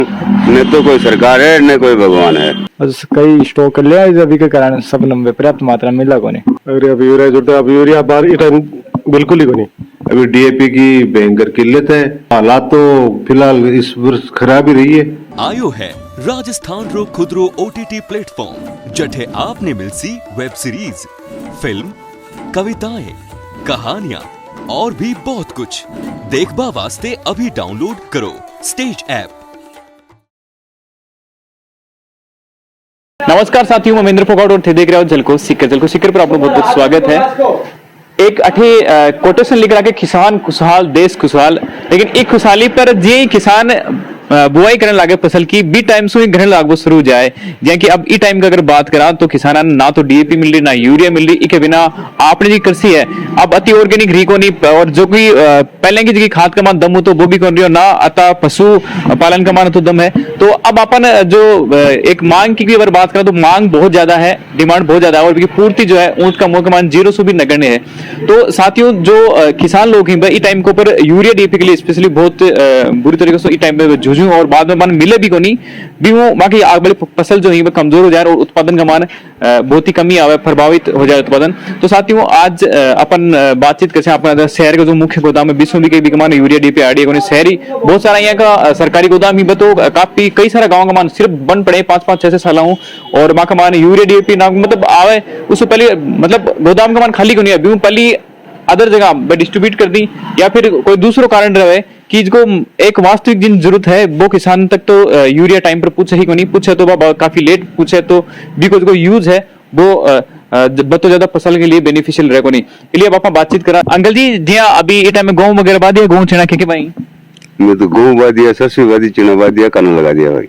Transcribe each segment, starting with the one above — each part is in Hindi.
न तो कोई सरकार है न कोई भगवान है। बस कई स्टॉक कर लिया अभी के कारण सब नंबर पर्याप्त मात्रा मिला को नहीं। अरे अब यूरिया जुड़ता अब यूरिया बार इटा बिल्कुल ही को नहीं। अभी डीएपी की भयंकर किल्लत है। हालात तो फिलहाल इस वर्ष खराब ही रही है। आयो है राजस्थान रो खुदरो ओटीटी प्लेटफॉर्म जठे आपने मिलसी वेब सीरीज, फिल्म, कविताएं, कहानियां और भी बहुत कुछ देखबा वास्ते अभी डाउनलोड करो स्टेज ऐप। नमस्कार साथियों, मैं महेंद्र फोगाट और थे देख रहे हो जलको सिक्कर पर आपका बहुत बहुत स्वागत है। एक अठे कोटेशन लिख रहा कि किसान खुशहाल देश खुशहाल, लेकिन एक खुशहाली पर जे किसान बुआई करने लागे फसल की बी टाइम से ग्रहण लागू शुरू हो जाए। जैसे कि अब ई टाइम की अगर बात करा तो किसान ना तो डीएपी मिल रही ना यूरिया मिल रही, इसके बिना आपने जी कृषि है अब अति ऑर्गेनिक री को नहीं, और जो कोई पहले की जगह खाद का मान दम हो तो वो भी कर रही हो ना, अतः पशु पालन का मान तो दम है। तो अब अपन जो एक मांग की अगर बात करें तो मांग बहुत ज्यादा है, डिमांड बहुत ज्यादा है, और पूर्ति जो है ऊंट का मुंह का मान 0 से भी नगण्य है। तो साथियों जो किसान लोग हैं ई टाइम के ऊपर यूरिया डीएपी के लिए स्पेशली बहुत बुरी तरीके से ई टाइम पे जूझ और बाद में मान मिले भी को नहीं भी वो बाकी आग वाली फसल जो है कमजोर हो जाए और उत्पादन का मान बहुत ही कमी आवे, प्रभावित हो जाए उत्पादन। तो साथियों आज अपन बातचीत कैसे अपना शहर का जो मुख्य गोदाम है विश्व भी मान यूरिया डीपी आरडीए को शहरी बहुत सारा यहाँ का सरकारी गोदाम ही तो काफी कई सारा गाँव का मान सिर्फ बन पड़े 5-5, 6 साल हूँ, और वहां का मान यूरिया डीपी ना मतलब आवे उससे पहले मतलब गोदाम का मान खाली को नहीं है पहले अदर जगह डिस्ट्रीब्यूट कर दी, या फिर कोई दूसरो कारण रहे कि इसको एक वास्तविक जिन जरूरत है वो किसान तक तो यूरिया टाइम पर पूछे ही को नहीं, पूछे तो काफी लेट पूछे तो बिकॉज को यूज है वो बहुत ज्यादा फसल के लिए बेनिफिशियल रहे को नहीं। इसलिए अब आप बातचीत करा अंकल जी जी अभी ये टाइम में गेहूं वगैरह बा दिया, गेहूं चना के भाई मैं तो गेहूं बा दिया, सरसों बा दी, चना बा दिया, कनक लगा दिया भाई।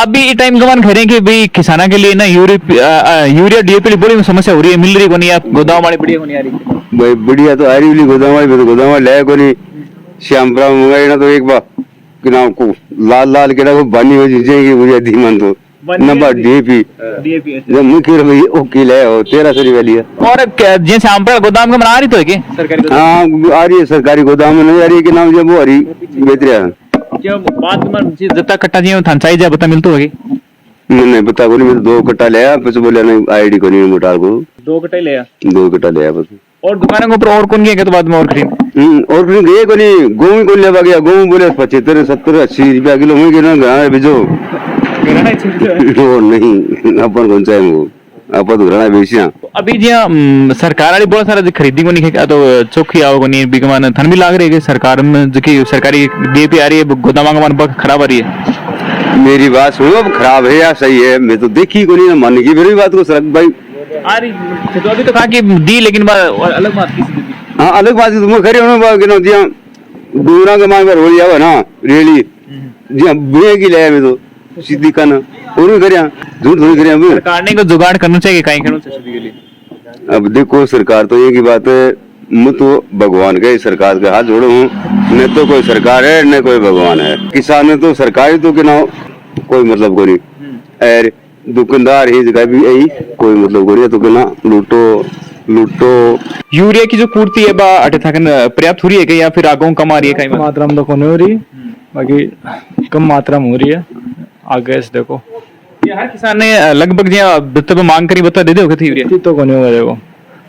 अभी ये टाइम के मान कह रहे हैं कि भाई किसाना के लिए ना यूरिया डीएपी बड़ी समस्या हो रही है, मिल रही को नहीं, आप गोदाम वाली बढ़िया को नहीं आ रही भाई, बढ़िया तो आ रही वाली गोदाम वाली, तो गोदाम वाली लाया को नहीं। श्यामपुरा मंगाई ना तो एक बार कि नाम को लाल लाल के ना वो बानी हो जाएगी बुढ़िया धीमान तो नंबर डीएपी जब मुख्य भाई ओके ले हो 1300 वाली है। और जैसे श्यामपुरा गोदाम का बना रही तो है कि सरकारी हाँ आ रही है, सरकारी गोदाम में नहीं आ रही है कि नाम जब वो आ रही बेहतरिया क्या बात में जितना कट्टा जी थान चाहिए जा बता मिलता होगी नहीं बता को नहीं, मैं 2 कट्टा लिया बस बोले नहीं आईडी को नहीं मोटार को 2 कट्टा लिया 2 कट्टा लिया बस। और दुकानों के ऊपर और कौन गया तो बाद में और खरीद और फिर गए को नहीं गेहूं को लेवा गया, गेहूं बोले 75, 70, 80 रुपया किलो मुझे ना घराना भेजो नहीं अपन कौन चाहे वो अपन तो घराना बेचिया। अभी जी सरकार वाली बहुत सारा खरीदी को नहीं तो चौकी आओ को नहीं बिगमान थन भी लाग रही है सरकार में जो कि सरकारी डीएपी आ रही है गोदाम का मान खराब आ रही है। मेरी बात सुनो, अब खराब है या सही है मैं तो देखी को नहीं ना मानने की मेरी बात को सरक भाई आ रही तो अभी तो कहा कि दी, लेकिन अलग बात हाँ अलग बात तुम खरे होना दिया दूसरा के मान पर हो जावा ना रेली जी बुए की ले मैं तो सीधी का ना और करिया झूठ थोड़ी करिया सरकार ने को जुगाड़ करना चाहिए कहीं करना चाहिए के लिए। अब देखो सरकार तो ये की बात है, मैं तो भगवान के सरकार के हाथ जोड़ो हूँ, न तो कोई सरकार है न कोई भगवान है। किसान ने तो सरकारी तो के ना कोई मतलब को नहीं, और दुकानदार ही जगह भी यही कोई मतलब को नहीं, तो के ना लूटो। यूरिया की जो पूर्ति है बा अटे थकन पर्याप्त हो रही है कि या फिर आगों कम आ रही है कहीं मात्रा में तो कौन हो रही, बाकी कम मात्रा में हो रही है आगे से देखो। ये हर किसान ने लगभग जो मांग करी बता दे दे यूरिया तो कौन होगा देखो,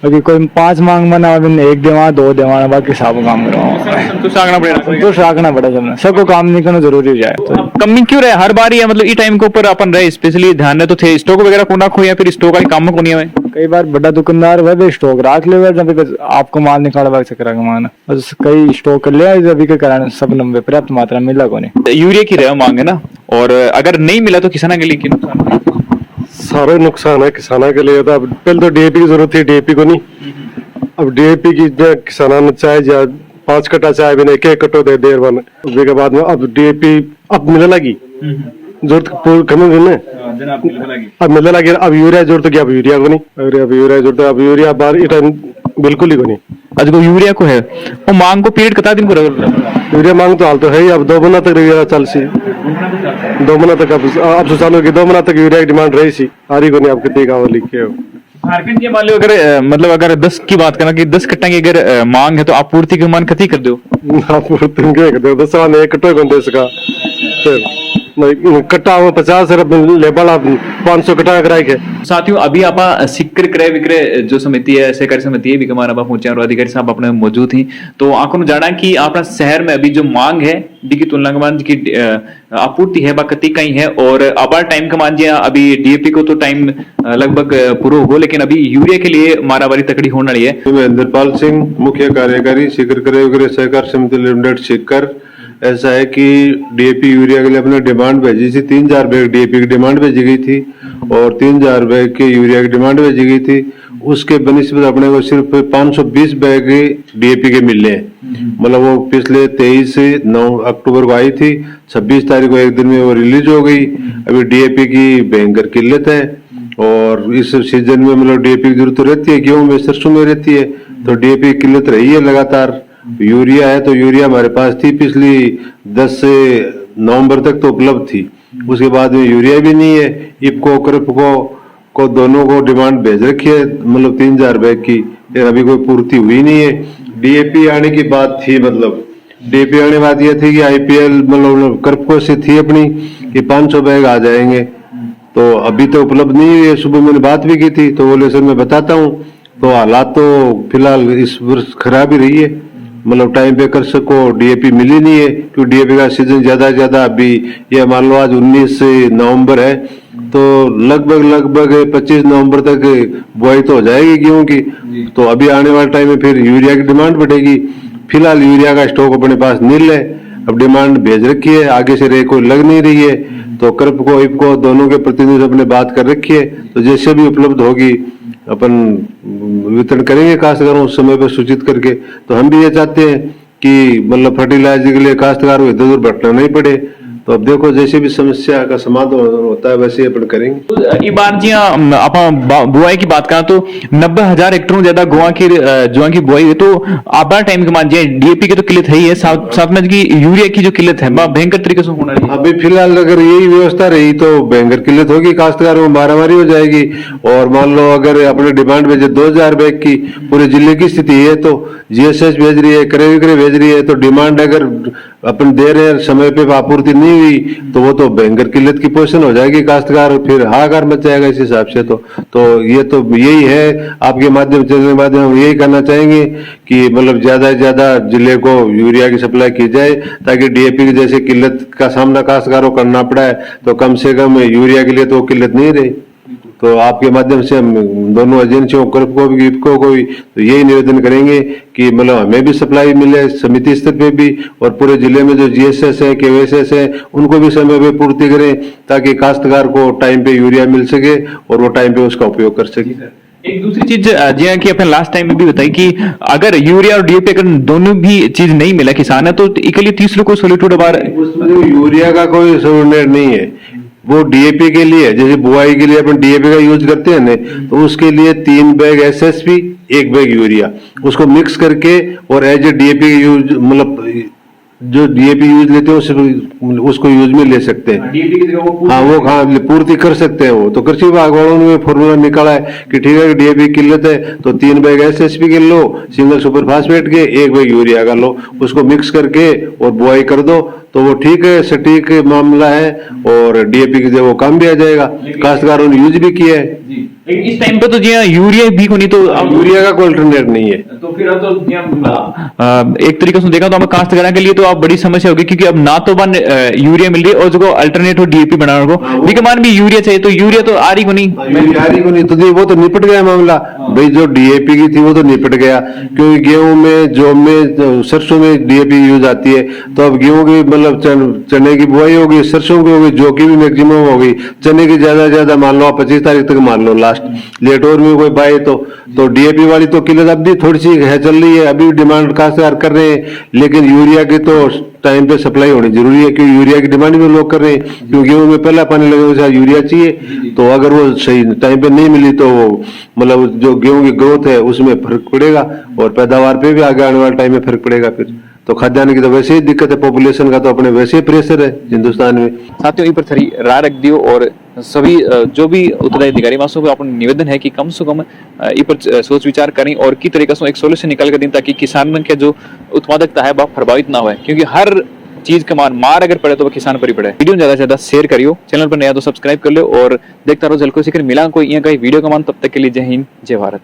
बाकी कोई 5 मांग बना 1 देवा 2 देवा बाकी सब काम करवाओ, संतुष्ट आगना पड़ेगा, संतोष रखना पड़ेगा, सबको काम नहीं करना जरूरी हो जाए। तो कमी क्यों रहे हर बार या मतलब ई टाइम के ऊपर अपन रहे स्पेशली ध्यान रहे तो थे स्टॉक वगैरह को ना खो या फिर स्टॉक वाली काम को नहीं है। कई बार बड़ा दुकानदार वह स्टॉक रख ले जब आपको माल निकालवा चक्कर मान बस कई स्टॉक कर लिया अभी के कारण सब नंबर पर्याप्त मात्रा मिला को नहीं। यूरिया की रहे मांग है ना, और अगर नहीं मिला तो किसानों के लिए क्या नुकसान? सारे नुकसान है किसानों के लिए। तो अब पहले तो डीएपी की जरूरत थी, डीएपी को नहीं, अब डीएपी की किसानों ने चाहे 5 कट्टा चाहे बिना 1 कट्टो दे देर बन उसके बाद में अब डीएपी अब मिलने लगी जरूरत कम अब मिलने लगी। अब यूरिया जरूरत की अब यूरिया को नहीं, अब यूरिया जरूरत अब यूरिया बार इटा बिल्कुल ही को नहीं। आज को यूरिया को है वो मांग को पीरियड कितना दिन को यूरिया मांग तो हाल तो है ही, अब 2 महीना तक यूरिया चल सी 2 महीना तक अब तो चालू की 2 महीना तक यूरिया की डिमांड रही सी आ रही को नहीं। आप कितनी का लिख के झारखंड के मान लो अगर मतलब अगर 10 की बात करना कि 10 कट्टा की अगर मांग है तो आपूर्ति की मान कती कर दो आपूर्ति 10 1 कट्टो को दे सका फिर कट्टा हुआ 50 लेबल 500 कट्टा कराई के साथियों अभी आप सिक्कर क्रय विक्रय जो समिति है सहकारी समिति है विकमान आप पहुंचे और अधिकारी साहब अपने मौजूद थी तो आपको जाना कि अपना शहर में अभी जो मांग है की तुलना के मान की आपूर्ति है कति कहीं है और अब टाइम का मान अभी डीएपी को तो टाइम लगभग पूरा होगा लेकिन अभी यूरिया के लिए मारामारी तकड़ी होने वाली है। मैं इंद्रपाल सिंह मुख्य कार्यकारी सिक्कर क्रय विक्रय सहकार समिति लिमिटेड सिक्कर। ऐसा है कि डीएपी यूरिया के लिए अपने डिमांड भेजी थी 3000 बैग डीएपी की डिमांड भेजी गई थी और 3000 बैग के यूरिया की डिमांड भेजी गई थी। उसके बनिस्बत अपने को सिर्फ 520 बैग डीएपी के मिले हैं। मतलब वो पिछले 23 अक्टूबर को आई थी, 26 तारीख को एक दिन में वो रिलीज हो गई। अभी डीएपी की भयंकर किल्लत है और इस सीजन में मतलब डीएपी की जरूरत रहती है, गेहूं में सरसों में रहती है, तो डीएपी की किल्लत रही है लगातार। यूरिया है तो यूरिया हमारे पास थी पिछली 10 से नवंबर तक तो उपलब्ध थी, उसके बाद में यूरिया भी नहीं है। इफको क्रिप्को को दोनों को डिमांड भेज रखी है मतलब 3000 बैग की, लेकिन अभी कोई पूर्ति हुई नहीं है। डीएपी आने की बात थी, मतलब डीएपी आने की बात यह थी कि आईपीएल मतलब क्रिप्को से थी अपनी कि 500 बैग आ जाएंगे, तो अभी तो उपलब्ध नहीं है। सुबह मैंने बात भी की थी तो बोले सर मैं बताता हूँ, तो हालात तो फिलहाल इस वर्ष खराब ही रही है, मतलब टाइम पे कर सको डीएपी मिली नहीं है क्योंकि डीएपी का सीजन ज्यादा अभी ये मान लो आज 19 नवंबर है तो लगभग 25 नवंबर तक बुआई तो हो जाएगी गेहूं की, तो अभी आने वाले टाइम में फिर यूरिया की डिमांड बढ़ेगी। फिलहाल यूरिया का स्टॉक अपने पास नील है, अब डिमांड भेज रखी है, आगे से रेट कोई लग नहीं रही है, तो क्रिप्को इफको दोनों के प्रतिनिधि अपने बात कर रखी है, तो जैसे भी उपलब्ध होगी अपन वितरण करेंगे काश्तकारों उस समय पर सूचित करके। तो हम भी ये चाहते हैं कि मतलब फर्टिलाइजर के लिए काश्तकार को इधर उधर भटकना नहीं पड़े, तो अब देखो जैसे भी समस्या का समाधान होता है वैसे ही अपन करेंगे। इस बार जी आप बुआई की बात करें तो 90,000 हेक्टर ज्यादा जुआ की बुआई है, तो आप टाइम के मान डीएपी की तो किल्लत है ही है, साथ में की यूरिया की जो किल्लत है भयंकर तरीके से होना है। अभी फिलहाल अगर यही व्यवस्था रही तो भयंकर किल्लत होगी, काश्तकारों में मारामारी हो जाएगी। और मान लो अगर अपने डिमांड भेजे 2000 बैग की, पूरे जिले की स्थिति है तो जीएसएस भेज रही है, क्रय विक्रय भेज रही है, तो डिमांड अगर अपन दे रहे हैं समय पे आपूर्ति नहीं हुई तो वो तो भयंकर किल्लत की पोजीशन हो जाएगी, काश्तकार फिर हाहाकार मच जाएगा इस हिसाब से। तो ये तो यही है, आपके माध्यम चलने के माध्यम हम यही करना चाहेंगे कि मतलब ज्यादा से ज्यादा जिले को यूरिया की सप्लाई की जाए ताकि डीएपी की जैसे किल्लत का सामना काश्तकारों को करना पड़ा है तो कम से कम यूरिया के लिए तो किल्लत नहीं रही। तो आपके माध्यम से हम दोनों एजेंसियों को भी इफको को भी तो यही निवेदन करेंगे कि मतलब हमें भी सप्लाई मिले समिति स्तर पे भी, और पूरे जिले में जो जीएसएस है केवीएसएस है उनको भी समय पे पूर्ति करें ताकि काश्तकार को टाइम पे यूरिया मिल सके और वो टाइम पे उसका उपयोग कर सके। एक दूसरी चीज जी कि अपने लास्ट टाइम में भी बताई कि अगर यूरिया और डीएपी अगर दोनों भी चीज नहीं मिला किसान है तो इसके लिए तीसरे को सोल्यूट बार यूरिया का कोई सोल्यूट नहीं है, वो डीएपी के लिए जैसे बुआई के लिए अपन डीएपी का यूज करते हैं ना, तो उसके लिए 3 बैग एसएसपी 1 बैग यूरिया उसको मिक्स करके और एज ए डीएपी यूज मतलब जो डीएपी यूज लेते हैं उसको यूज में ले सकते हैं। हाँ वो पूर्ति कर सकते हैं। वो तो कृषि विभाग वालों ने फॉर्मूला निकाला है कि ठीक है डीएपी किल्लत है तो 3 बैग एसएसपी के लो, सिंगल सुपर फास्फेट के 1 बैग यूरिया का लो, उसको मिक्स करके और बुआई कर दो तो वो ठीक है सटीक मामला है और डीएपी की जगह वो काम भी आ जाएगा, काश्तकारों ने यूज भी किया है। इस टाइम पे तो जी यूरिया भी को नहीं तो यूरिया का कोई अल्टरनेट नहीं है, तो फिर अब तो एक तरीके से देखा तो हमें काश्तकारों के लिए तो अब बड़ी समस्या होगी क्योंकि अब ना तो यूरिया मिल रही है और जो अल्टरनेट हो डीएपी बनाने को लेकिन मान भी यूरिया चाहिए तो यूरिया तो आ रही को नहीं तो वो तो निपट गया मामला भाई, जो डीएपी की थी वो तो निपट गया क्योंकि गेहूं में जौ में सरसों में डीएपी यूज आती है, तो अब गेहूं की मतलब चने की बुआई होगी, सरसों की होगी, जौ की भी मैक्सिमम होगी, चने की ज्यादा मान लो 25 तारीख तक मान लो लास्ट लेट और में कोई पाए तो डीएपी वाली तो किल्लत अब भी थोड़ी सी है चल रही है, अभी डिमांड काश्तकार कर रहे हैं, लेकिन यूरिया की तो टाइम पे सप्लाई होनी जरूरी है क्योंकि यूरिया की डिमांड भी लोग कर रहे हैं क्योंकि गेहूं में पहला पानी लगे हुए यूरिया चाहिए, तो अगर वो सही टाइम पे नहीं मिली तो वो मतलब जो गेहूं की ग्रोथ है उसमें फर्क पड़ेगा और पैदावार पे भी आगे आने वाले टाइम में फर्क पड़ेगा। फिर तो खाद्यान्न की तो वैसे ही दिक्कत है, पॉपुलेशन का तो अपने वैसे ही प्रेशर है हिंदुस्तान में। साथियों पर थोड़ी राय रख दियो और सभी जो भी उत्तराधिकारी वास्तव को अपना निवेदन है कि कम से कम इस पर सोच विचार करें और की तरीके से एक सोल्यूशन निकाल कर दें ताकि किसानों के जो उत्पादकता है वह प्रभावित ना हो, क्योंकि हर चीज का मार अगर पड़े तो वो किसान पर ही पड़े। वीडियो ज्यादा से ज्यादा शेयर करियो, चैनल पर नया तो सब्सक्राइब कर लो और देखता रहो जलको शिखर। मिला कोई यहाँ का वीडियो का मान, तब तक के लिए जय हिंद जय भारत।